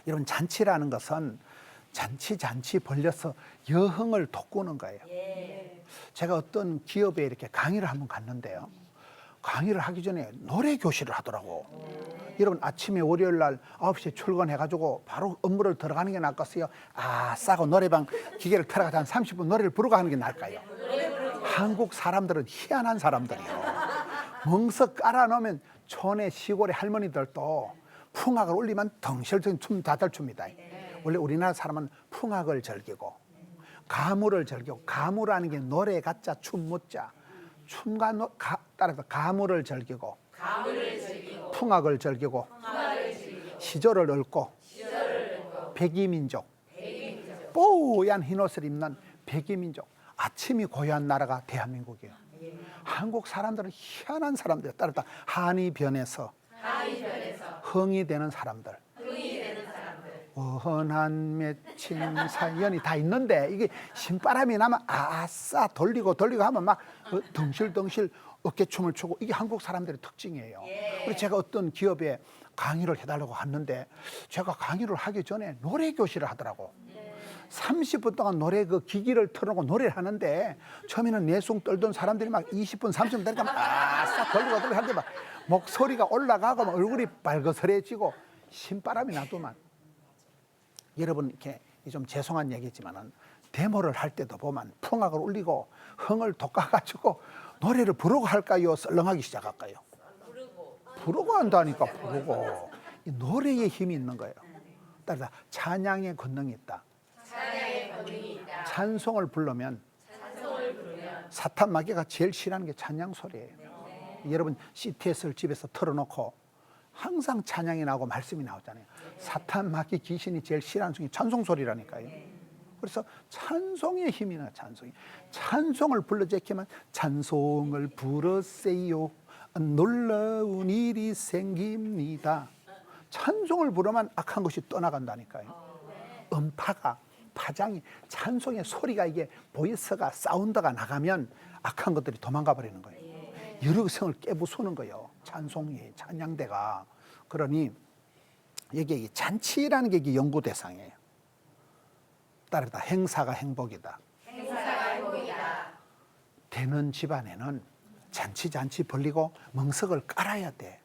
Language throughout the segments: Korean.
여러분, 잔치라는 것은 잔치 벌려서 여흥을 돋구는 거예요. 제가 어떤 기업에 이렇게 강의를 한번 갔는데요. 강의를 하기 전에 노래 교실을 하더라고. 여러분, 아침에 월요일 날 9시에 출근해가지고 바로 업무를 들어가는 게 나을까요? 싸고 노래방 기계를 틀어가지고 한 30분 노래를 부르고 하는 게 나을까요? 한국 사람들은 희한한 사람들이에요. 멍석 깔아놓으면 촌의 시골의 할머니들도 풍악을 올리면 덩실덩실 춤 다 잘 춥니다. 원래 우리나라 사람은 풍악을 즐기고 가무를 즐기고, 가무라는 게 노래 가짜 춤 못자, 춤과 따라서 가무를 즐기고 풍악을 즐기고 시조를 읊고 백이민족, 뽀얀 흰옷을 입는 백이민족, 아침이 고요한 나라가 대한민국이에요. 한국 사람들은 희한한 사람들, 따라서 한이 변해서 흥이 되는 사람들, 원한 맺힌 사연이 다 있는데, 이게 신바람이 나면 아싸 돌리고 하면 막 덩실덩실 어깨춤을 추고, 이게 한국 사람들의 특징이에요. 그래서 제가 어떤 기업에 강의를 해달라고 했는데, 제가 강의를 하기 전에 노래 교실을 하더라고. 30분 동안 노래 그 기기를 틀어놓고 노래를 하는데, 처음에는 내숭 떨던 사람들이 막 20분 30분 되니까 막 아싸 돌리고 하는데 막 목소리가 올라가고 막 얼굴이 빨그스레지고 신바람이 나더만. 여러분, 이렇게 좀 죄송한 얘기지만은 데모를 할 때도 보면 풍악을 울리고 흥을 돋궈가지고 노래를 부르고 할까요? 썰렁하기 시작할까요? 부르고 한다니까. 부르고. 이 노래에 힘이 있는 거예요. 따라서 찬양의 권능이 있다. 찬송을 부르면 사탄 마귀가 제일 싫어하는 게 찬양 소리예요. 여러분, CTS를 집에서 틀어놓고 항상 찬양이 나오고 말씀이 나오잖아요. 사탄 마귀 귀신이 제일 싫어하는 중에 찬송 소리라니까요. 그래서 찬송의 힘이 나요. 찬송을 불러제키면 찬송을 부르세요, 놀라운 일이 생깁니다. 찬송을 부르면 악한 것이 떠나간다니까요. 음파가, 파장이, 찬송의 소리가, 이게 보이스가, 사운드가 나가면 악한 것들이 도망가 버리는 거예요. 여러 성을 깨부수는 거예요. 찬송이, 찬양대가. 그러니 여기 잔치라는 게 이게 연구 대상이에요. 따르다 행사가 행복이다. 되는 집안에는 잔치 벌리고 멍석을 깔아야 돼.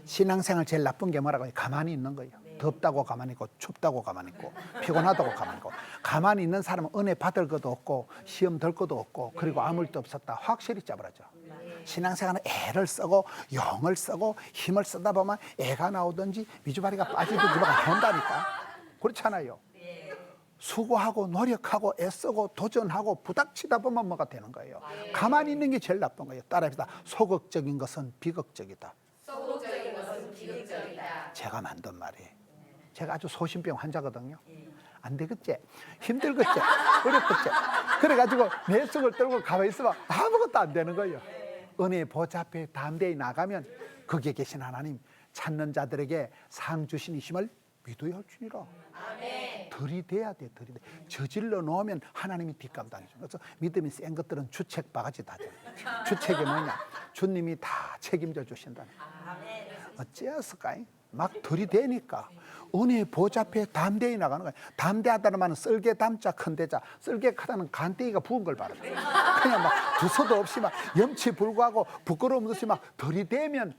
신앙생활 제일 나쁜 게 뭐라고 해요? 가만히 있는 거예요. 덥다고 가만히 있고, 춥다고 가만히 있고, 피곤하다고 가만히 있고. 가만히 있는 사람은 은혜 받을 것도 없고 시험 들 것도 없고, 그리고 아무 일도 없었다 확실히 짜버려져. 신앙생활은 애를 쓰고 영을 쓰고 힘을 쓰다 보면 애가 나오든지 미주바리가 빠지든지 뭐가 나온다니까. 그렇잖아요. 수고하고 노력하고 애쓰고 도전하고 부닥치다 보면 뭐가 되는 거예요. 가만히 있는 게 제일 나쁜 거예요. 따라합시다. 소극적인 것은 비극적이다. 제가 만든 말이에요. 제가 아주 소신병 환자거든요. 안 되겠지? 힘들겠지? 어렵겠지? 그래가지고 내 속을 떨고 가만히 있으면 아무것도 안 되는 거예요. 은혜의 보좌 앞에 담대히 나가면 거기에 계신 하나님, 찾는 자들에게 상 주신 이심을 믿어야 할지니라. 들이대야 돼. 저질러 놓으면 하나님이 뒷감당해줘. 그래서 믿음이 센 것들은 주책 바가지 다져. 주책이 뭐냐? 주님이 다 책임져 주신다. 어찌했을까? 막 들이대니까 은혜의 보좌 앞에 담대히 나가는 거야. 담대하다는 말은 썰개 담자 큰 대자, 썰개 크다는 간대기가 부은 걸 말하죠. 그냥 막 두서도 없이 막 염치 불구하고 부끄러움 없이 막 들이대면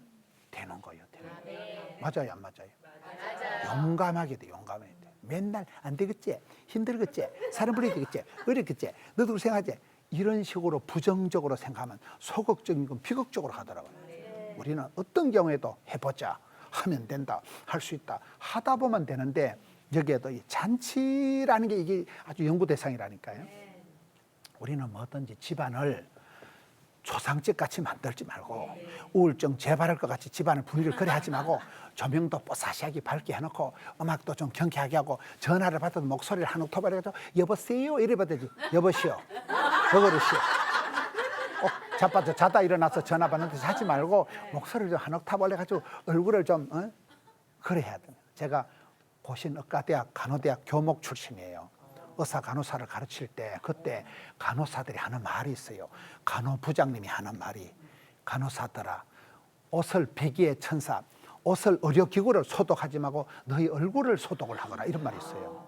되는 거예요. 맞아요, 안 맞아요? 용감하게 돼. 맨날 안 되겠지, 힘들겠지, 사람 불러야 되겠지, 어렵겠지, 너도 그렇게 생각하지. 이런 식으로 부정적으로 생각하면 소극적인 건 비극적으로 가더라고요. 우리는 어떤 경우에도 해보자, 하면 된다, 할 수 있다, 하다 보면 되는데, 여기에도 이 잔치라는 게 이게 아주 연구 대상이라니까요. 우리는 뭐든지 집안을 조상집 같이 만들지 말고, 우울증 재발할 것 같이 집안의 분위기를 그래 하지 말고, 조명도 뽀사시하게 밝게 해놓고 음악도 좀 경쾌하게 하고, 전화를 받아도 목소리를 한 옥타브 해가지고 여보세요 이래 받아야지. 여보시오, 여보시오. 자다 일어나서 전화 받는데 하지 말고 목소리를 좀 한 옥타브 올려가지고 얼굴을 좀 그래 해야 돼요. 제가 고신의과대학 간호대학 교목 출신이에요. 의사 간호사를 가르칠 때 그때 간호사들이 하는 말이 있어요. 간호부장님이 하는 말이, 간호사들아, 옷을 베개의 천사, 옷을 의료기구를 소독하지 말고 너희 얼굴을 소독을 하거라 이런 말이 있어요.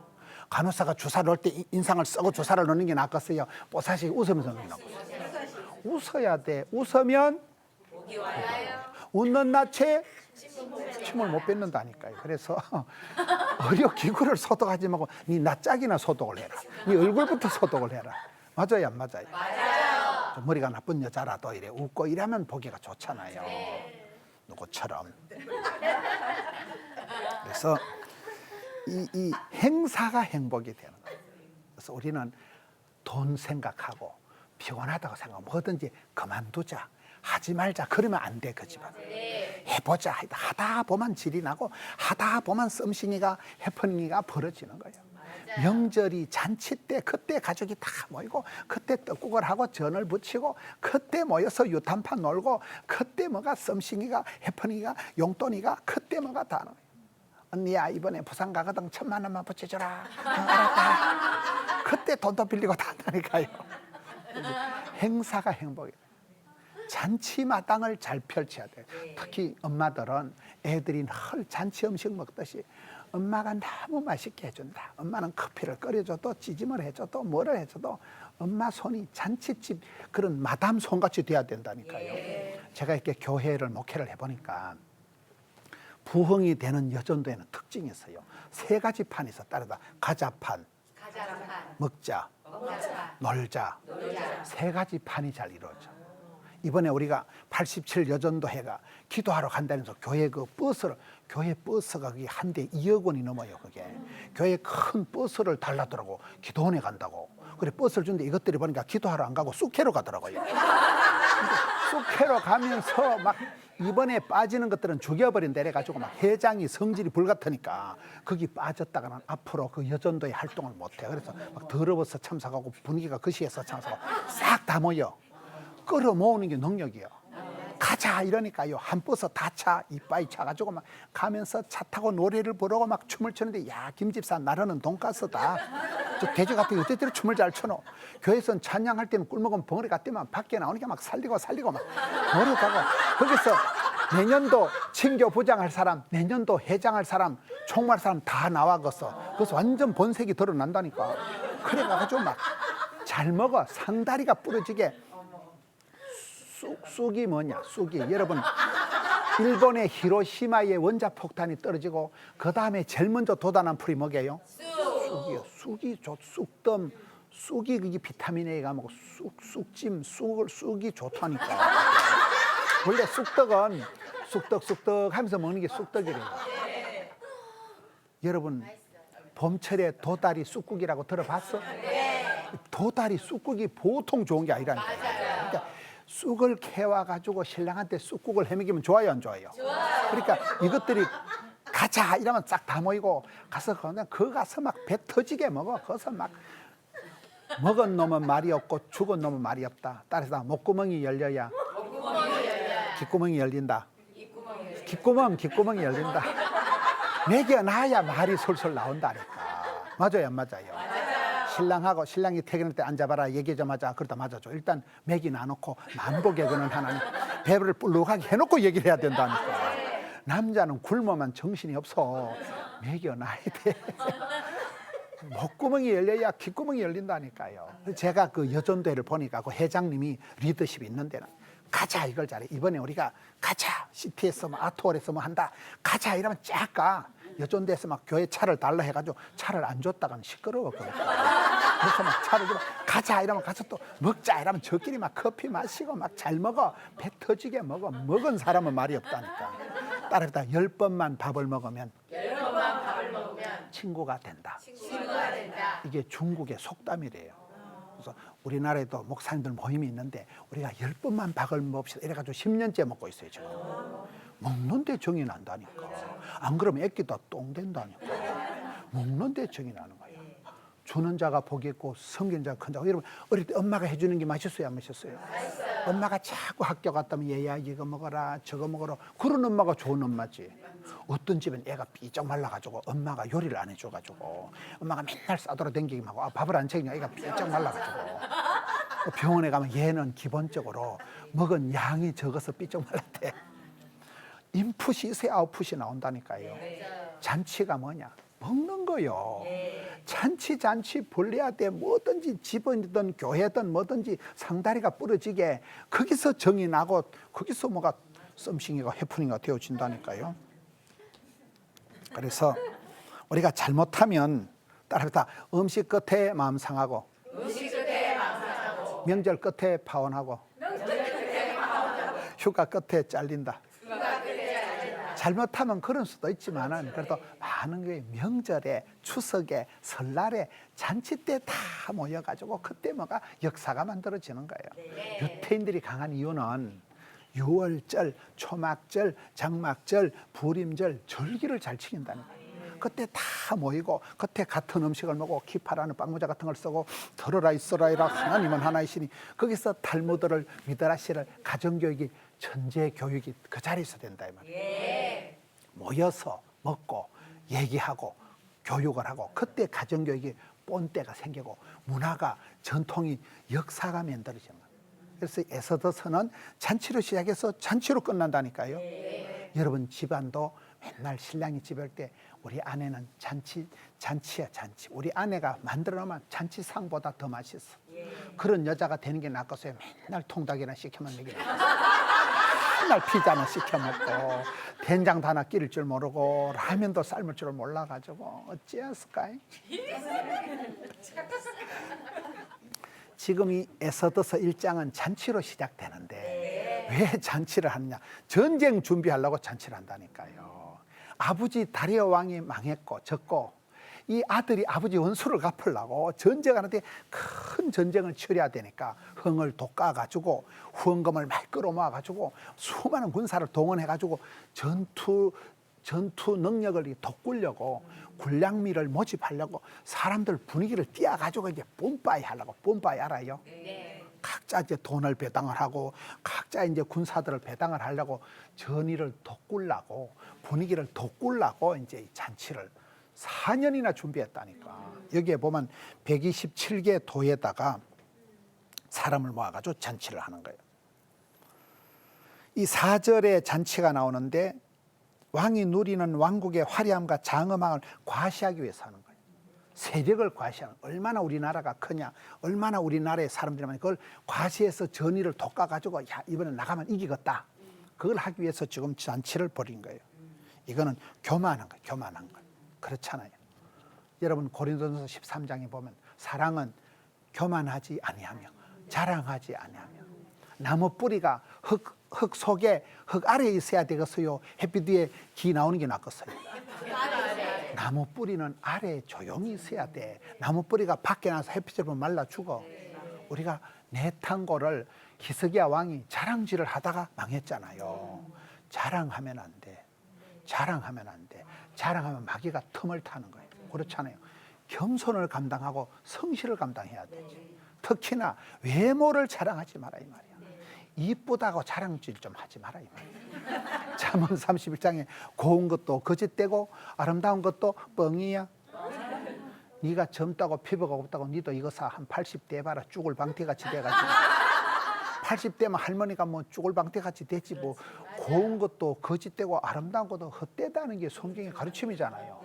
간호사가 주사 넣을 때 인상을 쓰고 주사를 넣는 게 낫겠어요? 뽀사시 웃으면서 넣는 게 낫겠어요? 웃어야 돼. 웃으면 웃는 낯에 침을 못 뱉는다니까요. 그래서 의료기구를 소독하지 말고 네 낯짝이나 소독을 해라. 네 얼굴부터 소독을 해라. 맞아요, 안 맞아요? 맞아요. 머리가 나쁜 여자라도 이래 웃고 이러면 보기가 좋잖아요. 누구처럼. 그래서 이 행사가 행복이 되는 거예요. 그래서 우리는 돈 생각하고 피곤하다고 생각하면 뭐든지 그만두자. 하지 말자. 그러면 안 돼, 그 집안. 해보자. 하다 보면 질이 나고 하다 보면 썸씽이가 해프닝이가 벌어지는 거예요. 명절이 잔치 때 그때 가족이 다 모이고 그때 떡국을 하고 전을 부치고 그때 모여서 유탄판 놀고 그때 뭐가 썸씽이가 해프닝이가 용돈이가 그때 뭐가 다 나와요. 언니야 이번에 부산 가거든 1,000만 원만 붙여줘라. 알았다. 그때 돈도 빌리고 다 한다니까요. 행사가 행복이에요. 잔치마당을 잘 펼쳐야 돼요. 특히 엄마들은 애들이 늘 잔치 음식 먹듯이 엄마가 너무 맛있게 해준다. 엄마는 커피를 끓여줘도 찌짐을 해줘도 뭐를 해줘도 엄마 손이 잔치집 그런 마담 손같이 돼야 된다니까요. 제가 이렇게 교회를 목회를 해보니까 부흥이 되는 여전도에는 특징이 있어요. 3가지 판이 있어 따르다. 가자판, 먹자, 놀자. 3가지 판이 잘 이루어져. 이번에 우리가 87 여전도 해가 기도하러 간다면서 교회 그 버스를 교회 버스가 그게 한 대 2억 원이 넘어요. 그게 교회 큰 버스를 달라더라고. 기도원에 간다고. 그래 버스를 준데 이것들이 보니까 기도하러 안 가고 쑥회로 가더라고요. 쑥회로 가면서 막 이번에 빠지는 것들은 죽여버린다 이래가지고 막 회장이 성질이 불같으니까 거기 빠졌다가는 앞으로 그 여전도의 활동을 못해. 그래서 막 더러워서 참석하고 분위기가 거시해서 참석하고 싹 다 모여. 끌어모으는 게 능력이에요. 가자 이러니까요. 한 버스 다 차 이빠이 차가지고 막 가면서 차 타고 노래를 부르고 막 춤을 추는데 야 김집사 나르는 돈가스다. 저 돼지 같은 게 어쨌든 춤을 잘 춰노. 교회에서는 찬양할 때는 꿀먹은 벙어리 같더만 밖에 나오니까 막 살리고 막 노래하고 거기서 내년도 친교 부장할 사람 내년도 회장할 사람 총무할 사람 다 나와서 그래서 완전 본색이 드러난다니까. 그래가지고 막 잘 먹어. 상다리가 부러지게 쑥이 뭐냐? 쑥이 여러분 일본의 히로시마에 원자폭탄이 떨어지고 그 다음에 제일 먼저 돋아난 풀이 뭐게요? 쑥이요. 쑥이 쑥덤 쑥이 그게 비타민 A가 뭐고 쑥찜 쑥이 좋다니까. 원래 쑥떡은 쑥떡 하면서 먹는 게 쑥떡이래요. 여러분 봄철에 도다리 쑥국이라고 들어봤어? 도다리 쑥국이 보통 좋은 게 아니라니까. 그러니까 쑥을 캐와가지고 신랑한테 쑥국을 해먹이면 좋아요, 안 좋아요? 좋아요. 그러니까 이것들이 가자 이러면 싹 다 모이고 가서 그냥 거 가서 막 배 터지게 먹어. 거기서 막 먹은 놈은 말이 없고 죽은 놈은 말이 없다. 따라서 목구멍이 열려야 귓구멍이 열린다. 귓구멍이 열린다. 먹여놔야 말이 솔솔 나온다니까. 맞아요, 안 맞아요? 신랑하고 신랑이 퇴근할 때 앉아봐라 얘기 좀 하자. 그러다 맞아줘. 일단 맥이 나놓고 만복의 근은 하나님 배를 불룩하게 해놓고 얘기를 해야 된다니까. 남자는 굶어만 정신이 없어. 먹여놔야 돼. 목구멍이 열려야 귓구멍이 열린다니까요. 제가 그 여전도회를 보니까 그 회장님이 리더십이 있는 데는 가자 이걸 잘해. 이번에 우리가 가자 시티에서 뭐 아트홀에서 뭐 한다. 가자 이러면 쫙 가. 여전도에서 막 교회 차를 달라 해가지고 차를 안 줬다가는 시끄러웠거든요. 그래서 막 차를 주고 가자 이러면 가서 또 먹자 이러면 저끼리 막 커피 마시고 막 잘 먹어. 배 터지게 먹어. 먹은 사람은 말이 없다니까. 따라서 10번만 밥을 먹으면 친구가 된다. 이게 중국의 속담이래요. 그래서 우리나라에도 목사님들 모임이 있는데 우리가 10번만 밥을 먹읍시다. 이래가지고 10년째 먹고 있어요 지금. 먹는데 정이 난다니까. 안 그러면 애기다 똥 된다니까. 먹는데 정이 나는 거예요. 주는 자가 복이 있고 섬기는 자가 큰 자고. 여러분 어릴 때 엄마가 해주는 게 맛있어요 안 맛있어요? 엄마가 자꾸 학교 갔다면 얘야 이거 먹어라 저거 먹어라. 그런 엄마가 좋은 엄마지. 어떤 집은 애가 삐쩍 말라가지고 엄마가 요리를 안 해줘가지고 엄마가 맨날 싸돌아 댕기기만 하고 밥을 안 챙기니까 애가 삐쩍 말라가지고 병원에 가면 얘는 기본적으로 먹은 양이 적어서 삐쩍 말랐대. 인풋이 있어야 아웃풋이 나온다니까요. 잔치가 뭐냐? 먹는 거요. 잔치 벌려야 돼. 뭐든지 집이든 교회든 뭐든지 상다리가 부러지게 거기서 정이 나고 거기서 뭐가 썸씽이가 해프닝이 되어진다니까요. 그래서 우리가 잘못하면 따라합시다. 음식 끝에 마음 상하고, 명절 끝에 파혼하고, 휴가 끝에 잘린다. 잘못하면 그럴 수도 있지만은 그래도 많은 게 명절에, 추석에, 설날에, 잔치 때 다 모여가지고 그때 뭐가 역사가 만들어지는 거예요. 유태인들이 강한 이유는 유월절, 초막절, 장막절, 부림절, 절기를 잘 지킨다는 거예요. 그때 다 모이고 그때 같은 음식을 먹고 키파라는 빵모자 같은 걸 쓰고 들어라 있어라이라 하나님은 하나이시니 거기서 탈무드를 미드라시를 가정교육이 천재교육이 그 자리에서 된다 이 말이에요. 모여서 먹고 얘기하고 교육을 하고 그때 가정교육이 본때가 생기고 문화가 전통이 역사가 만들어지는 거예요. 그래서 에서더서는 잔치로 시작해서 잔치로 끝난다니까요. 여러분 집안도 맨날 신랑이 집에 올 때 우리 아내는 잔치야 잔치. 우리 아내가 만들어 놓으면 잔치상보다 더 맛있어. 그런 여자가 되는 게 낫겠어요. 맨날 통닭이나 시켜 먹는 게 맨날 피자나 시켜 먹고 된장도 하나 끼를 줄 모르고 라면도 삶을 줄 몰라가지고 어찌했을까요? 지금 이 에서더서 1장은 잔치로 시작되는데 왜 잔치를 하느냐? 전쟁 준비하려고 잔치를 한다니까요. 아버지 다리오 왕이 망했고 졌고 이 아들이 아버지 원수를 갚으려고 전쟁하는데 큰 전쟁을 치러야 되니까 흥을 돋가가지고 후원금을 많이 끌어모아가지고 수많은 군사를 동원해가지고 전투 능력을 돋구려고 군량미를 모집하려고 사람들 분위기를 띄워가지고 이제 뿜빠이 하려고. 뿜빠이 알아요? 각자 이제 돈을 배당을 하고 각자 이제 군사들을 배당을 하려고 전의를 돋구려고 분위기를 돋구려고 이제 이 잔치를 4년이나 준비했다니까. 여기에 보면 127개 도에다가 사람을 모아가지고 잔치를 하는 거예요. 이 4절에 잔치가 나오는데 왕이 누리는 왕국의 화려함과 장엄함을 과시하기 위해서 하는 거예요. 세력을 과시하는, 얼마나 우리나라가 크냐, 얼마나 우리나라의 사람들이 많이 그걸 과시해서 전의를 돋가가지고 야 이번에 나가면 이기겠다. 그걸 하기 위해서 지금 잔치를 벌인 거예요. 이거는 교만한 거예요. 교만한 거. 그렇잖아요. 여러분 고린도전서 13장에 보면 사랑은 교만하지 아니하며 자랑하지 아니하며 나무 뿌리가 흙 속에 흙 아래에 있어야 되겠어요? 햇빛 위에 기 나오는 게 낫겠어요? 나무 뿌리는 아래에 조용히 있어야 돼. 나무 뿌리가 밖에 나서 햇빛을 보면 말라 죽어. 우리가 네탄고를 히스기야 왕이 자랑질을 하다가 망했잖아요. 자랑하면 안 돼. 자랑하면 안 돼. 자랑하면 마귀가 틈을 타는 거예요. 그렇잖아요. 겸손을 감당하고 성실을 감당해야 되지. 특히나 외모를 자랑하지 마라 이 말이야. 이쁘다고 자랑질 좀 하지 마라 이 말이야. 잠언 31장에 고운 것도 거짓되고 아름다운 것도 뻥이야. 네가 젊다고 피부가 없다고 니도 이거 사 한 80대 해봐라. 쭈글방태같이 돼가지고 80대면 할머니가 뭐 쭈글방태같이 됐지 뭐. 고운 것도 거짓되고 아름다운 것도 헛되다는 게 성경의 가르침이잖아요.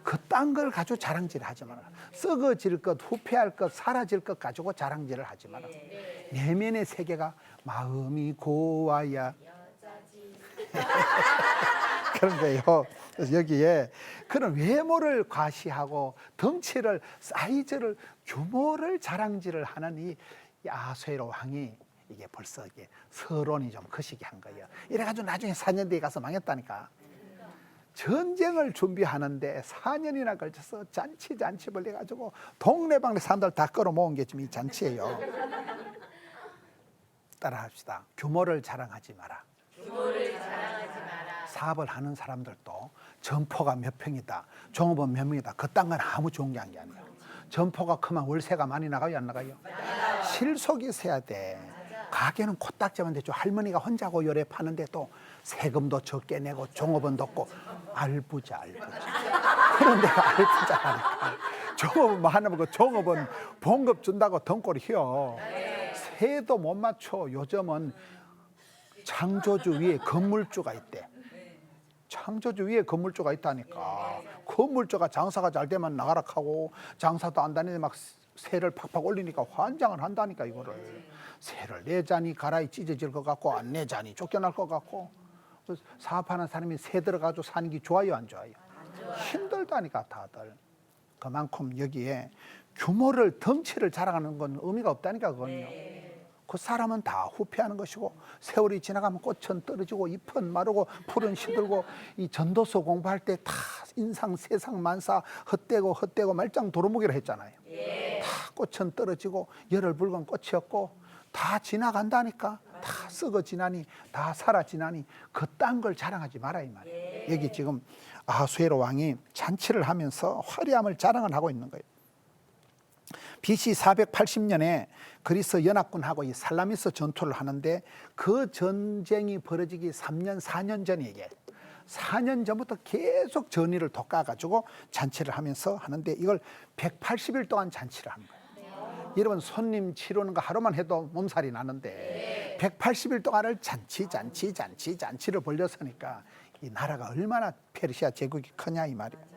그딴 걸 가지고 자랑질을 하지 마라. 썩어질 것, 후패할 것, 사라질 것 가지고 자랑질을 하지 마라. 내면의 세계가 마음이 고와야 그런 거예요. 그래서 여기에 그런 외모를 과시하고 덩치를, 사이즈를, 규모를 자랑질을 하는 이 아수에로 왕이 이게 벌써 이게 서론이 좀 거시기 한 거예요. 이래가지고 나중에 4년 뒤에 가서 망했다니까. 전쟁을 준비하는데 4년이나 걸쳐서 잔치 벌려가지고 동네방네 사람들 다 끌어모은 게 지금 이 잔치예요. 따라합시다. 규모를 자랑하지 마라. 사업을 하는 사람들도 점포가 몇 평이다, 종업원 몇 명이다, 그딴 건 아무 좋은 게 아니에요. 점포가 크면 월세가 많이 나가요, 안 나가요? 실속이 있어야 돼. 가게는 코딱지만 되죠. 할머니가 혼자 고요래 파는데 또 세금도 적게 내고 종업원도 없고 알부자. 그런 데가 알부자라니까. 종업원 뭐 하나 보고 종업원 봉급 준다고 등골이 휘어. 새도 못 맞춰. 요즘은 창조주 위에 건물주가 있대. 창조주 위에 건물주가 있다니까. 건물주가 장사가 잘 되면 나가락하고 장사도 안 다니는데 막 세를 팍팍 올리니까 환장을 한다니까 이거를. 세를 내자니 가라이 찢어질 것 같고 안 내자니 쫓겨날 것 같고. 사업하는 사람이 세 들어가지고 사는 게 좋아요 안 좋아요? 힘들다니까 다들. 그만큼 여기에 규모를 덩치를 자랑하는 건 의미가 없다니까 그건요. 그 사람은 다 후퇴하는 것이고 세월이 지나가면 꽃은 떨어지고 잎은 마르고 풀은 시들고 이 전도서 공부할 때 다 인상 세상 만사 헛되고 말짱 도루묵이라 했잖아요. 다 꽃은 떨어지고 열흘 붉은 꽃이었고 다 지나간다니까. 다 썩어 지나니 다 사라지나니 그딴 걸 자랑하지 마라 이 말이에요. 여기 지금 아하수에로 왕이 잔치를 하면서 화려함을 자랑을 하고 있는 거예요. BC 480년에 그리스 연합군하고 이 살라미스 전투를 하는데 그 전쟁이 벌어지기 3년 4년 전 얘기예요. 4년 전부터 계속 전의를 돋가가지고 잔치를 하면서 하는데 이걸 180일 동안 잔치를 하는 거예요. 여러분 손님 치르는 거 하루만 해도 몸살이 나는데 180일 동안을 잔치를 벌렸으니까 이 나라가 얼마나 페르시아 제국이 크냐 이 말이에요.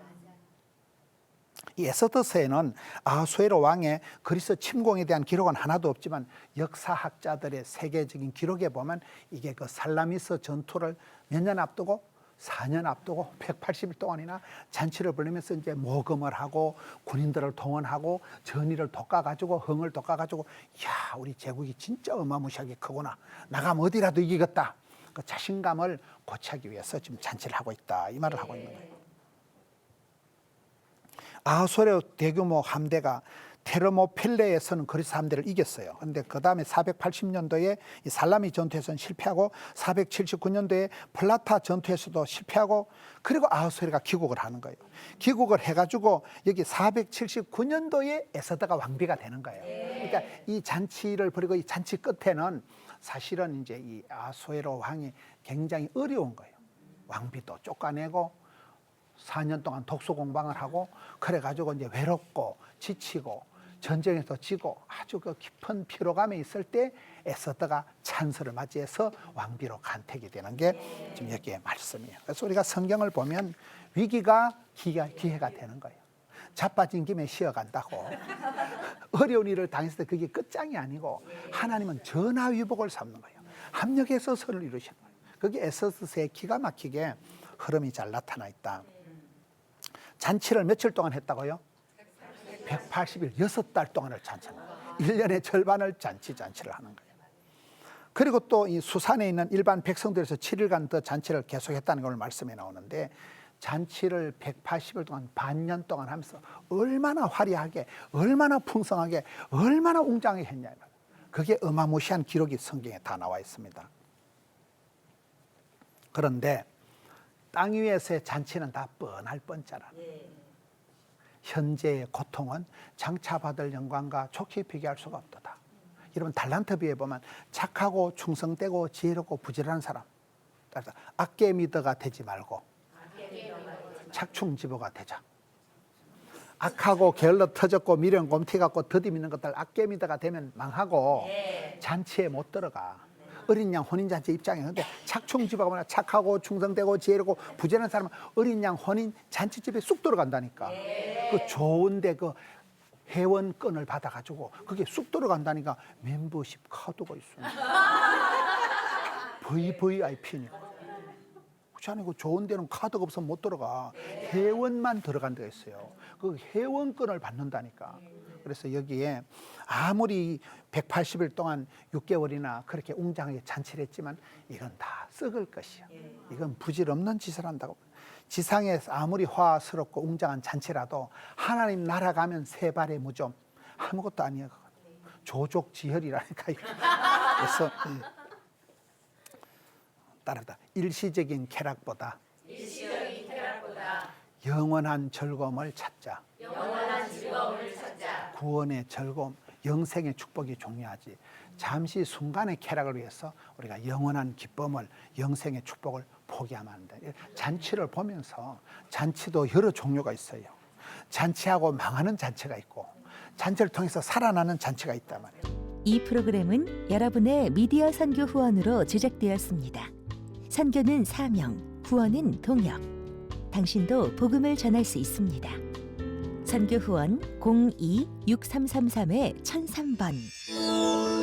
이 에스더서에는 아하수에로 왕의 그리스 침공에 대한 기록은 하나도 없지만 역사학자들의 세계적인 기록에 보면 이게 그 살라미스 전투를 몇 년 앞두고 4년 앞두고 180일 동안이나 잔치를 벌리면서 이제 모금을 하고 군인들을 동원하고 전의를 돋가가지고 흥을 돋가가지고 야 우리 제국이 진짜 어마무시하게 크구나. 나가면 어디라도 이기겠다. 그 자신감을 고취하기 위해서 지금 잔치를 하고 있다. 이 말을 하고 있는 거예요. 아하수에로 대규모 함대가 테르모필레에서는 그리스 함대를 이겼어요. 그런데 그 다음에 480년도에 이 살라미 전투에서는 실패하고 479년도에 플라타 전투에서도 실패하고 그리고 아하수에로가 귀국을 하는 거예요. 귀국을 해가지고 여기 479년도에 에스더가 왕비가 되는 거예요. 그러니까 이 잔치를 벌이고 이 잔치 끝에는 사실은 이제 이 아하수에로 왕이 굉장히 어려운 거예요. 왕비도 쫓아내고 4년 동안 독서 공방을 하고 그래가지고 이제 외롭고 지치고 전쟁에서 지고 아주 그 깊은 피로감에 있을 때 에스더가 찬스를 맞이해서 왕비로 간택이 되는 게 지금 여기에 말씀이에요. 그래서 우리가 성경을 보면 위기가 기회가 되는 거예요. 자빠진 김에 쉬어간다고. 어려운 일을 당했을 때 그게 끝장이 아니고 하나님은 전화위복을 삼는 거예요. 합력해서 선을 이루시는 거예요. 그게 에스더서에 기가 막히게 흐름이 잘 나타나 있다. 잔치를 며칠 동안 했다고요? 180일, 6달 동안을 잔치를 하는 거예요. 1년의 절반을 잔치를 하는 거예요. 그리고 또 이 수산에 있는 일반 백성들에서 7일간 더 잔치를 계속했다는 걸 말씀에 나오는데 잔치를 180일 동안 반년 동안 하면서 얼마나 화려하게, 얼마나 풍성하게, 얼마나 웅장하게 했냐. 그게 어마무시한 기록이 성경에 다 나와 있습니다. 그런데 땅 위에서의 잔치는 다 뻔할 뻔짜라. 현재의 고통은 장차 받을 영광과 좋게 비교할 수가 없도다. 여러분 달란트비에 보면 착하고 충성되고 지혜롭고 부지런한 사람, 따라서 악개미더가 되지 말고 착충지보가 되자. 악하고 게을러 터졌고 미련 곰티 같고 더디미는 것들 악개미더가 되면 망하고 잔치에 못 들어가. 어린 양 혼인잔치 입장에. 근데 착충지보가 뭐냐, 착하고 충성되고 지혜롭고 부지런한 사람은 어린 양 혼인 잔치집에 쑥 들어간다니까. 그 좋은데 그 회원권을 받아가지고 그게 쑥 들어간다니까. 멤버십 카드가 있습니다. VVIP니까. 그렇지 않아요? 좋은 데는 카드가 없으면 못 들어가. 회원만 들어간 데가 있어요. 그 회원권을 받는다니까. 그래서 여기에 아무리 180일 동안 6개월이나 그렇게 웅장하게 잔치를 했지만 이건 다 썩을 것이야. 이건 부질없는 짓을 한다고. 지상에서 아무리 화스럽고 웅장한 잔치라도 하나님 나라 가면 세 발의 무좀 아무것도 아니야. 조족지혈이라니까. 그래서 따라다 일시적인 쾌락보다 영원한 즐거움을 찾자. 구원의 즐거움, 영생의 축복이 중요하지. 잠시 순간의 쾌락을 위해서 우리가 영원한 기쁨을, 영생의 축복을 포기하면 안 돼. 잔치를 보면서 잔치도 여러 종류가 있어요. 잔치하고 망하는 잔치가 있고 잔치를 통해서 살아나는 잔치가 있단 말이에요. 이 프로그램은 여러분의 미디어 선교 후원으로 제작되었습니다. 선교는 사명, 후원은 동역. 당신도 복음을 전할 수 있습니다. 선교 후원 02-6333-1003번.